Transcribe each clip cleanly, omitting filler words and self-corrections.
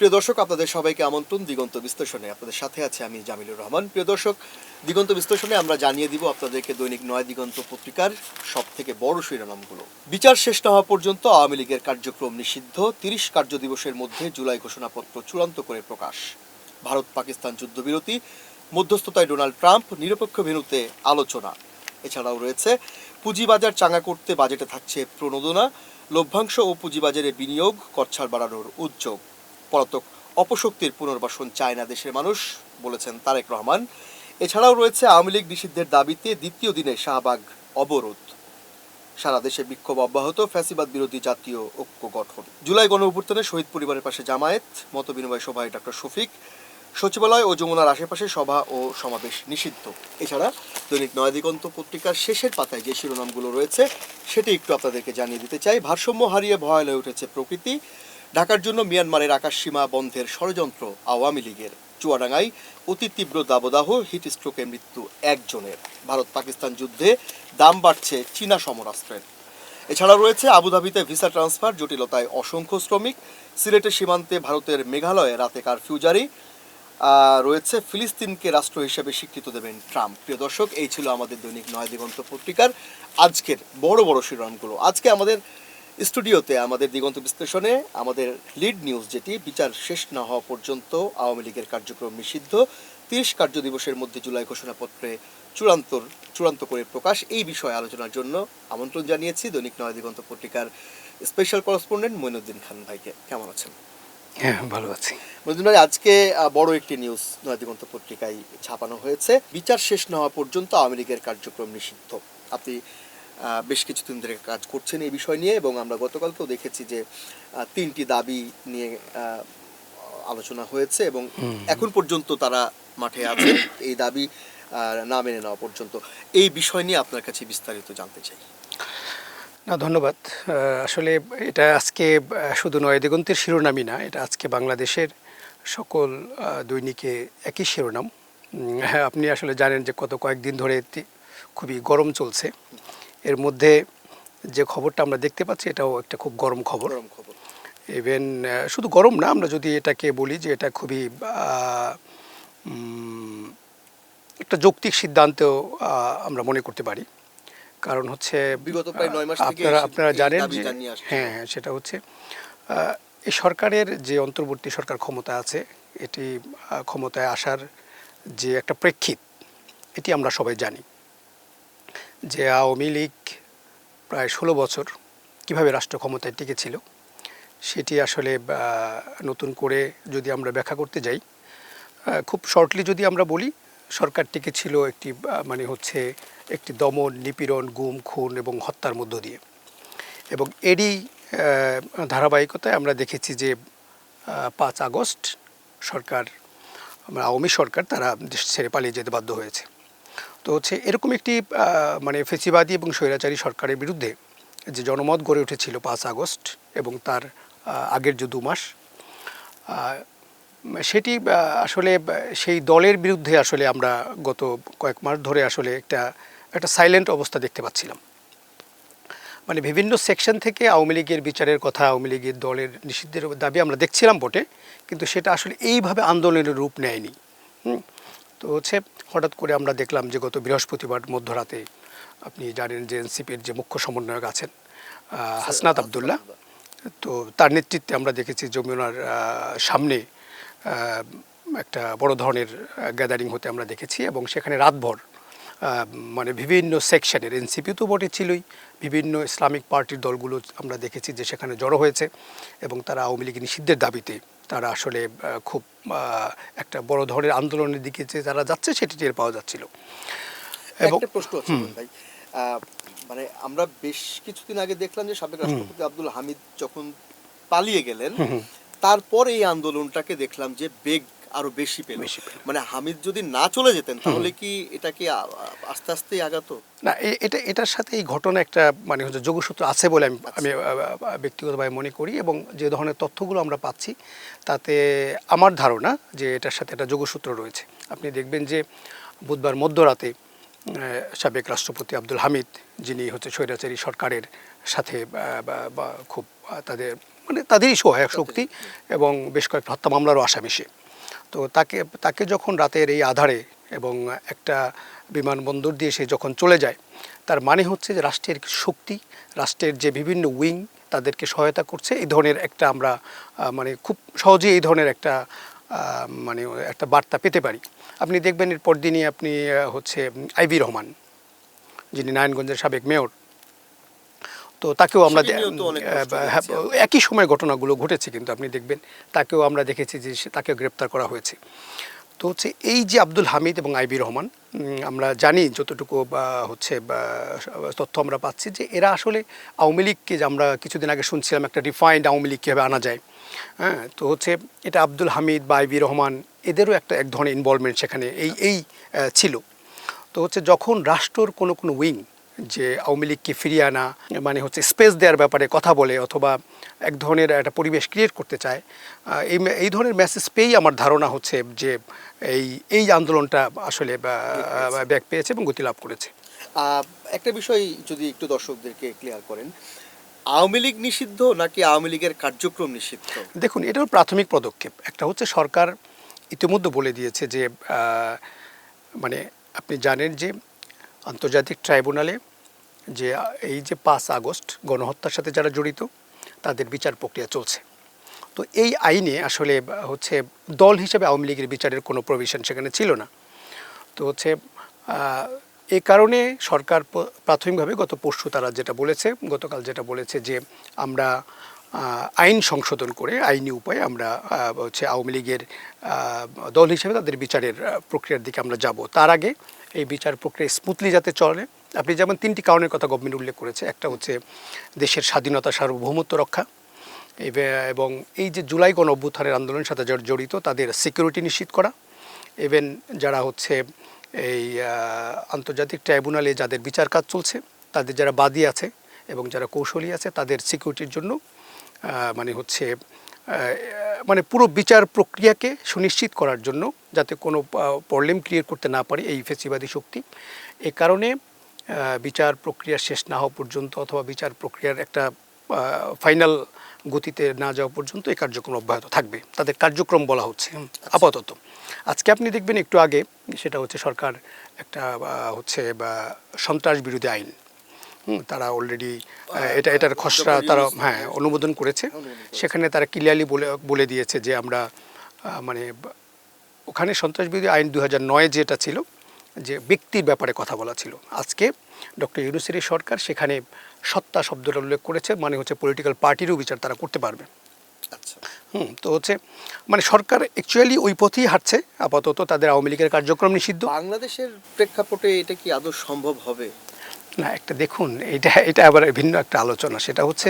প্রিয় দর্শক, আপনাদের সবাইকে আমন্ত্রণ দিগন্ত বিশ্লেষণে। আপনাদের সাথে আছে আমি জামিলুর রহমান। প্রিয় দর্শক, দিগন্ত বিশ্লেষণে আমরা জানিয়ে দিব আপনাদেরকে দৈনিক নয় দিগন্ত পত্রিকার সব থেকে বড় শিরোনামগুলো। বিচার শেষ না হওয়া পর্যন্ত আওয়ামী লীগের কার্যক্রম নিষিদ্ধ, 30 কার্য দিবসের মধ্যে জুলাই ঘোষণাপত্র চূড়ান্ত করে প্রকাশ। ভারত পাকিস্তান যুদ্ধবিরতি, মধ্যস্থতায় ডোনাল্ড ট্রাম্প, নিরপেক্ষ ভেন্যুতে আলোচনা। এছাড়াও রয়েছে পুঁজিবাজার চাঙা করতে বাজেটে থাকছে প্রণোদনা, লভ্যাংশ ও পুঁজিবাজারে বিনিয়োগ, করছাড় বাড়ানোর উদ্যোগ। পলাতক অপশক্তির পুনর্বাসন চায় না দেশের মানুষ, বলেছেন তারেক রহমান। এছাড়াও রয়েছে আওয়ামী লীগ নিষিদ্ধের দাবিতে দ্বিতীয় দিনে শাহবাগ অবরোধ। সারা দেশে বিক্ষোভ অব্যাহত, ফ্যাসিবাদ বিরোধী জাতীয় ঐক্য গঠন। জুলাই গণঅভ্যুত্থানে শহীদ পরিবারের পাশে জামায়াত, মতবিনিময় সভায় ডক্টর শফিক। সচিবালয় ও যমুনার আশেপাশে সভা ও সমাবেশ নিষিদ্ধ। এছাড়া দৈনিক নয় দিগন্ত পত্রিকার শেষের পাতায় যে শিরোনামগুলো রয়েছে সেটি একটু আপনাদেরকে জানিয়ে দিতে চাই। ভারসাম্য হারিয়ে ভয়াল হয়ে উঠেছে প্রকৃতি, ঢাকার জন্য মিয়ানমারের আকাশসীমা বন্ধের ষড়যন্ত্র আওয়ামী লীগের। চুয়াডাঙ্গায় অতি তীব্র দাবদাহ, হিট স্ট্রোকে মৃত্যু একজনের। ভারত পাকিস্তান যুদ্ধে দাম বাড়ছে চীনা সমরাস্ত্রের। এছাড়া রয়েছে আবুধাবিতে ভিসা ট্রান্সফার, জটিলতায় অসংখ্য শ্রমিক। সিলেটের সীমান্তে ভারতের মেঘালয়ে রাতে কারফিউ জারি। রয়েছে ফিলিস্তিনকে রাষ্ট্র হিসেবে স্বীকৃতি দেবেন ট্রাম্প। প্রিয় দর্শক, এই ছিল আমাদের দৈনিক নয় দিগন্ত পত্রিকার আজকের বড় বড় শিরোনামগুলো। আজকে আমাদের স্টুডিওতে আমাদের দিগন্ত বিশ্লেষণে আমাদের লিড নিউজ, যেটি বিচার শেষ না হওয়া পর্যন্ত আওয়ামী লীগের কার্যক্রম নিষিদ্ধ, 30 কার্য দিবসের মধ্যে জুলাই ঘোষণাপত্রে চূড়ান্ত করে প্রকাশ, এই বিষয়ে আলোচনার জন্য আমন্ত্রণ জানিয়েছি দৈনিক নয় দিগন্ত পত্রিকার স্পেশাল করেসপন্ডেন্ট মঈনুদ্দিন খান ভাইকে। কেমন আছেন? হ্যাঁ, ভালো আছি। মঈনুদ্দিন ভাই, আজকে বড় একটি নিউজ নয় দিগন্ত পত্রিকায় ছাপানো হয়েছে, বিচার শেষ না হওয়া পর্যন্ত আওয়ামী লীগের কার্যক্রম নিষিদ্ধ। আপনি বেশ কিছুদিন ধরে কাজ করছেন এই বিষয় নিয়ে, এবং আমরা গতকালকেও দেখেছি যে 3টি দাবি নিয়ে আলোচনা হয়েছে এবং এখন পর্যন্ত তারা মাঠে আছেন এই দাবি না মেনে নেওয়া পর্যন্ত। এই বিষয় নিয়ে আপনার কাছে বিস্তারিত জানতে চাই। না, ধন্যবাদ। আসলে এটা আজকে শুধু নয় দিগন্তের শিরোনামই না, এটা আজকে বাংলাদেশের সকল দৈনিকে একই শিরোনাম। হ্যাঁ, আপনি আসলে জানেন যে গত কয়েকদিন ধরে খুবই গরম চলছে। এর মধ্যে যে খবরটা আমরা দেখতে পাচ্ছি এটাও একটা খুব গরম খবর। ইভেন শুধু গরম না, আমরা যদি এটাকে বলি যে এটা খুবই একটা যৌক্তিক সিদ্ধান্তেও আমরা মনে করতে পারি। কারণ হচ্ছে বিগত প্রায় 9 মাস থেকে আপনারা জানেন যে হ্যাঁ, সেটা হচ্ছে এই সরকারের যে অন্তর্বর্তী সরকার ক্ষমতা আছে, এটি ক্ষমতায় আসার যে একটা প্রেক্ষিত, এটি আমরা সবাই জানি যে আওয়ামী লীগ প্রায় 16 বছর কীভাবে রাষ্ট্র ক্ষমতায় টিকেছিল সেটি আসলে নতুন করে যদি আমরা ব্যাখ্যা করতে যাই, খুব শর্টলি যদি আমরা বলি, সরকারটিকে ছিল একটি একটি দমন, নিপীড়ন, গুম, খুন এবং হত্যার মধ্য দিয়ে। এবং এরই ধারাবাহিকতায় আমরা দেখেছি যে 5 আগস্ট আওয়ামী সরকার তারা দেশ ছেড়ে পালিয়ে যেতে বাধ্য হয়েছে। তো এরকম একটি ফেসিবাদী এবং স্বৈরাচারী সরকারের বিরুদ্ধে যে জনমত গড়ে উঠেছিল 5 আগস্ট এবং তার আগের যে 2 মাস, সেটি আসলে সেই দলের বিরুদ্ধে আসলে আমরা গত কয়েক মাস ধরে আসলে একটা সাইলেন্ট অবস্থা দেখতে পাচ্ছিলাম। বিভিন্ন সেকশন থেকে আওয়ামী লীগের বিচারের কথা, আওয়ামী লীগের দলের নিষিদ্ধের দাবি আমরা দেখছিলাম বটে, কিন্তু সেটা আসলে এইভাবে আন্দোলনের রূপ নেয়নি। তো হঠাৎ করে আমরা দেখলাম যে গত বৃহস্পতিবার মধ্যরাতে, আপনি জানেন যে এনসিপির যে মুখ্য সমন্বয়ক আছেন হাসনাত আবদুল্লাহ, তো তার নেতৃত্বে আমরা দেখেছি যমুনার সামনে একটা বড় ধরনের গ্যাদারিং হতে আমরা দেখেছি। এবং সেখানে রাতভর বিভিন্ন সেকশনের, এনসিপি তো বটে ছিলই, বিভিন্ন ইসলামিক পার্টির দলগুলো আমরা দেখেছি যে সেখানে জড়ো হয়েছে এবং তারা আওয়ামী লীগ নিষিদ্ধের দাবিতে তারা আসলে খুব একটা বড় ধরনের আন্দোলনের দিকে যে তারা যাচ্ছে সেটি টের পাওয়া যাচ্ছিল। এবং একটা প্রশ্ন আছে ভাই, আমরা বেশ কিছুদিন আগে দেখলাম যে সাবেক রাষ্ট্রপতি আব্দুল হামিদ যখন পালিয়ে গেলেন, তারপর এই আন্দোলনটাকে দেখলাম যে বেগ আরো বেশি পেল। হামিদ যদি না চলে যেতেন তাহলে কি এটা কি আস্তে আস্তে আগাতো না? এটার সাথে এই ঘটনা একটা যোগসূত্র আছে বলে আমি ব্যক্তিগতভাবে মনে করি। এবং যে ধরনের তথ্যগুলো আমরা পাচ্ছি তাতে আমার ধারণা যে এটার সাথে একটা যোগসূত্র রয়েছে। আপনি দেখবেন যে বুধবার মধ্যরাতে সাবেক রাষ্ট্রপতি আব্দুল হামিদ, যিনি স্বৈরাচারী সরকারের সাথে খুব তাদের মানে তাদেরই সহায়ক শক্তি এবং বেশ কয়েকটা হত্যা মামলারও আসামি সে। তো তাকে যখন রাতের এই আঁধারে এবং একটা বিমানবন্দর দিয়ে সে যখন চলে যায়, তার মানে হচ্ছে যে রাষ্ট্রের শক্তি, রাষ্ট্রের যে বিভিন্ন উইং তাদেরকে সহায়তা করছে, এই ধরনের একটা আমরা মানে খুব সহজেই এই ধরনের একটা মানে একটা বার্তা পেতে পারি। আপনি দেখবেন এর পরদিনই আপনি হচ্ছে আইভি রহমান, যিনি নারায়ণগঞ্জের সাবেক মেয়র, তো তাকেও আমরা হ্যাঁ, একই সময় ঘটনাগুলো ঘটেছে, কিন্তু আপনি দেখবেন তাকেও আমরা দেখেছি যে তাকে গ্রেপ্তার করা হয়েছে। তো হচ্ছে এই যে আব্দুল হামিদ এবং আইবি রহমান, আমরা জানি যতটুকু হচ্ছে তথ্য আমরা পাচ্ছি যে এরা আসলে আওয়ামী লীগকে, যে আমরা কিছুদিন আগে শুনছিলাম একটা রিফাইন্ড আওয়ামী লীগ কীভাবে আনা যায়, হ্যাঁ, তো হচ্ছে এটা আব্দুল হামিদ বা আইবি রহমান এদেরও এক ধরনের ইনভলভমেন্ট সেখানে এই ছিল। তো হচ্ছে যখন রাষ্ট্রর কোনো উইং যে আওয়ামী লীগকে ফিরিয়ে আনা, মানে হচ্ছে স্পেস দেওয়ার ব্যাপারে কথা বলে অথবা এক ধরনের একটা পরিবেশ ক্রিয়েট করতে চায়, এই ধরনের মেসেজ পেয়েই আমার ধারণা হচ্ছে যে এই আন্দোলনটা আসলে ব্যাক পেয়েছে এবং গতি লাভ করেছে। একটা বিষয় যদি একটু দর্শকদেরকে ক্লিয়ার করেন, আওয়ামী লীগ নিষিদ্ধ নাকি আওয়ামী লীগের কার্যক্রম নিষিদ্ধ? দেখুন, এটাও প্রাথমিক পদক্ষেপ। একটা হচ্ছে সরকার ইতিমধ্যে বলে দিয়েছে যে মানে আপনি জানেন যে আন্তর্জাতিক ট্রাইব্যুনালে যে এই যে 5 আগস্ট গণহত্যার সাথে যারা জড়িত তাদের বিচার প্রক্রিয়া চলছে। তো এই আইনে আসলে হচ্ছে দল হিসেবে আওয়ামী লীগের বিচারের কোনো প্রভিশন সেখানে ছিল না। তো হচ্ছে এই কারণে সরকার প্রাথমিকভাবে গত পরশু তারা যেটা বলেছে, গতকাল যেটা বলেছে যে আমরা আইন সংশোধন করে আইনি উপায়ে আমরা হচ্ছে আওয়ামী লীগের দল হিসেবে তাদের বিচারের প্রক্রিয়ার দিকে আমরা যাব। তার আগে এই বিচার প্রক্রিয়া স্মুথলি যাতে চলে, আপনি যেমন 3টি কারণের কথা গভর্নমেন্ট উল্লেখ করেছে। একটা হচ্ছে দেশের স্বাধীনতা সার্বভৌমত্ব রক্ষা, এবং এই যে জুলাই গণ অভ্যুত্থানের আন্দোলনের সাথে যারা জড়িত তাদের সিকিউরিটি নিশ্চিত করা, ইভেন যারা হচ্ছে এই আন্তর্জাতিক ট্রাইব্যুনালে যাদের বিচার কাজ চলছে তাদের যারা বাদী আছে এবং যারা কৌশলী আছে তাদের সিকিউরিটির জন্য মানে হচ্ছে মানে পুরো বিচার প্রক্রিয়াকে সুনিশ্চিত করার জন্য যাতে কোনো প্রবলেম ক্রিয়েট করতে না পারে এই ফেসিবাদী শক্তি। এ কারণে বিচার প্রক্রিয়া শেষ না হওয়া পর্যন্ত অথবা বিচার প্রক্রিয়ার একটা ফাইনাল গতিতে না যাওয়া পর্যন্ত এই কার্যক্রম অব্যাহত থাকবে, তাদের কার্যক্রম বলা হচ্ছে আপাতত। আজকে আপনি দেখবেন একটু আগে সেটা হচ্ছে সরকার একটা হচ্ছে সন্ত্রাস বিরোধী আইন, তারা অলরেডি এটার খসড়া তারা অনুমোদন করেছে। সেখানে তারা ক্লিয়ারলি বলে দিয়েছে যে আমরা মানে ওখানে সন্ত্রাস বিরোধী আইন 2009 যেটা ছিল যে ব্যক্তির ব্যাপারে কথা বলা ছিল, আজকে ডক্টর ইউনূসের সরকার সেখানে সত্তা শব্দটা উল্লেখ করেছে, মানে হচ্ছে পলিটিক্যাল পার্টিরও বিচার তারা করতে পারবে। আচ্ছা, তো হচ্ছে মানে সরকার অ্যাকচুয়ালি ওই পথেই হাঁটছে আপাতত, তাদের আওয়ামী লীগের কার্যক্রম নিষিদ্ধ। বাংলাদেশের প্রেক্ষাপটে এটা কি আদৌ সম্ভব হবে? না, একটা দেখুন, এটা আবার ভিন্ন একটা আলোচনা। সেটা হচ্ছে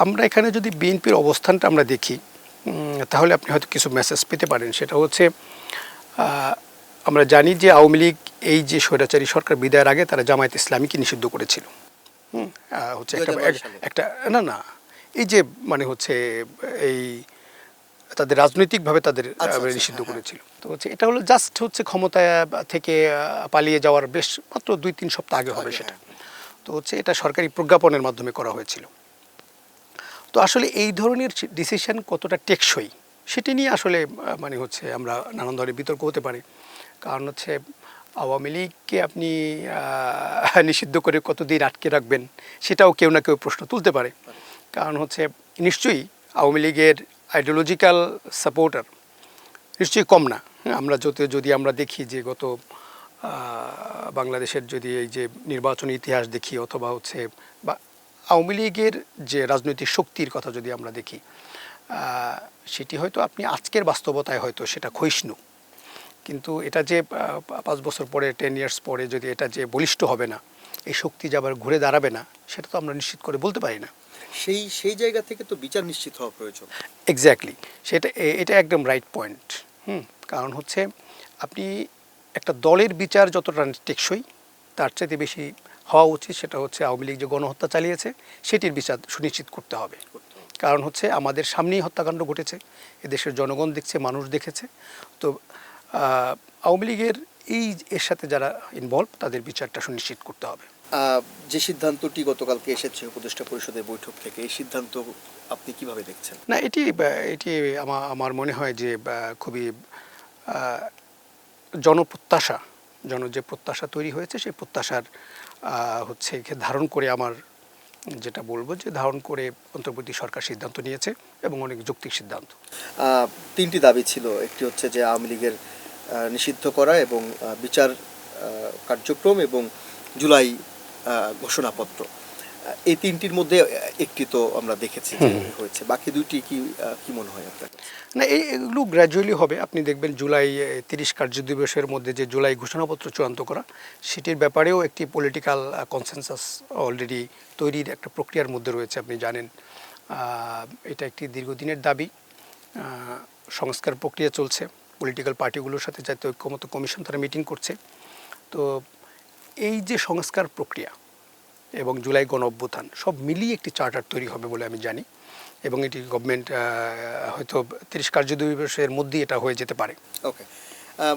আমরা এখানে যদি বিএনপির অবস্থানটা আমরা দেখি তাহলে আপনি হয়তো কিছু মেসেজ পেতে পারেন। সেটা হচ্ছে আমরা জানি যে আওয়ামী লীগ এই যে স্বৈরাচারী সরকার বিদায়ের আগে তারা জামায়াত ইসলামীকে নিষিদ্ধ করেছিল। হচ্ছে একটা না এই যে মানে হচ্ছে এই তাদের রাজনৈতিকভাবে তাদের নিষিদ্ধ করেছিল। তো হচ্ছে এটা হলো জাস্ট হচ্ছে ক্ষমতায় থেকে পালিয়ে যাওয়ার বেশ মাত্র 2-3 সপ্তাহ আগে হবে সেটা। তো হচ্ছে এটা সরকারি প্রজ্ঞাপনের মাধ্যমে করা হয়েছিল। তো আসলে এই ধরনের ডিসিশন কতটা টেকসই সেটি নিয়ে আসলে মানে হচ্ছে আমরা নানান ধরনের বিতর্ক হতে পারে। কারণ হচ্ছে আওয়ামী লীগকে আপনি নিষিদ্ধ করে কতদিন আটকে রাখবেন সেটাও কেউ না কেউ প্রশ্ন তুলতে পারে। কারণ হচ্ছে নিশ্চয়ই আওয়ামী লীগের আইডিওলজিক্যাল সাপোর্টার নিশ্চয়ই কম না। আমরা যদি আমরা দেখি যে গত বাংলাদেশের যদি এই যে নির্বাচনী ইতিহাস দেখি অথবা হচ্ছে বা আওয়ামী লীগের যে রাজনৈতিক শক্তির কথা যদি আমরা দেখি, সেটি হয়তো আপনি আজকের বাস্তবতায় হয়তো সেটা ক্ষয়িষ্ণু, কিন্তু এটা যে 5 বছর পরে 10 ইয়ার্স পরে যদি এটা যে বলিষ্ঠ হবে না, এই শক্তি যে আবার ঘুরে দাঁড়াবে না, সেটা তো আমরা নিশ্চিত করে বলতে পারি না। সেই জায়গা থেকে তো বিচার নিশ্চিত হওয়া প্রয়োজন। এক্স্যাক্টলি, এটা একদম রাইট পয়েন্ট। কারণ হচ্ছে আপনি একটা দলের বিচার যতটা টেকসই তার চাইতে বেশি হওয়া উচিত সেটা হচ্ছে আওয়ামী লীগ যে গণহত্যা চালিয়েছে সেটির বিচার সুনিশ্চিত করতে হবে। কারণ হচ্ছে আমাদের সামনেই হত্যাকাণ্ড ঘটেছে, এদেশের জনগণ দেখছে, মানুষ দেখেছে। তো আওয়ামী লীগের এর সাথে যারা ইনভলভ তাদের বিচারটা সুনিশ্চিত করতে হবে। যে সিদ্ধান্তটি গতকালকে এসেছে উপদেষ্টা পরিষদের বৈঠক থেকে, এই সিদ্ধান্ত আপনি কিভাবে দেখছেন? না, এটি এটি আমার মনে হয় যে খুবই জনপ্রত্যাশা, যে প্রত্যাশা তৈরি হয়েছে সেই প্রত্যাশার হচ্ছে ধারণ করে আমার যেটা বলবো যে ধারণ করে অন্তর্বর্তী সরকার সিদ্ধান্ত নিয়েছে এবং অনেক যৌক্তিক সিদ্ধান্ত। তিনটি দাবি ছিল, একটি হচ্ছে যে আওয়ামী লীগের নিষিদ্ধ করা এবং বিচার কার্যক্রম এবং জুলাই ঘোষণাপত্র। এই তিনটির মধ্যে একটি তো আমরা দেখেছি যে হয়েছে, বাকি দুইটি কি মনে হয় আপনার কাছে? না, এগুলো গ্র্যাজুয়ালি হবে। আপনি দেখবেন জুলাই 30 কার্যদিবসের মধ্যে যে জুলাই ঘোষণাপত্র চূড়ান্ত করা, সেটির ব্যাপারেও একটি পলিটিক্যাল কনসেনসাস অলরেডি তৈরির একটা প্রক্রিয়ার মধ্যে রয়েছে। আপনি জানেন এটা একটি দীর্ঘদিনের দাবি। সংস্কার প্রক্রিয়া চলছে, পলিটিক্যাল পার্টিগুলোর সাথে জাতীয় ঐক্যমত্য কমিশন তারা মিটিং করছে। তো এই যে সংস্কার প্রক্রিয়া এবং জুলাই গণ অভ্যুত্থান সব মিলিয়ে একটি চার্টার তৈরি হবে বলে আমি জানি, এবং এটি গভর্নমেন্ট হয়তো 30 কার্যদিবসের মধ্যেই এটা হয়ে যেতে পারে। ওকে,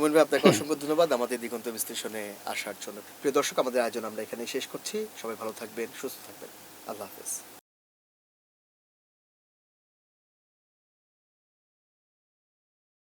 মনির ভাই, আপনাকে অসংখ্য ধন্যবাদ আমাদের দিগন্ত বিশ্লেষণে আসার জন্য। প্রিয় দর্শক, আমাদের আয়োজন আমরা এখানে শেষ করছি। সবাই ভালো থাকবেন, সুস্থ থাকবেন। আল্লাহ হাফেজ।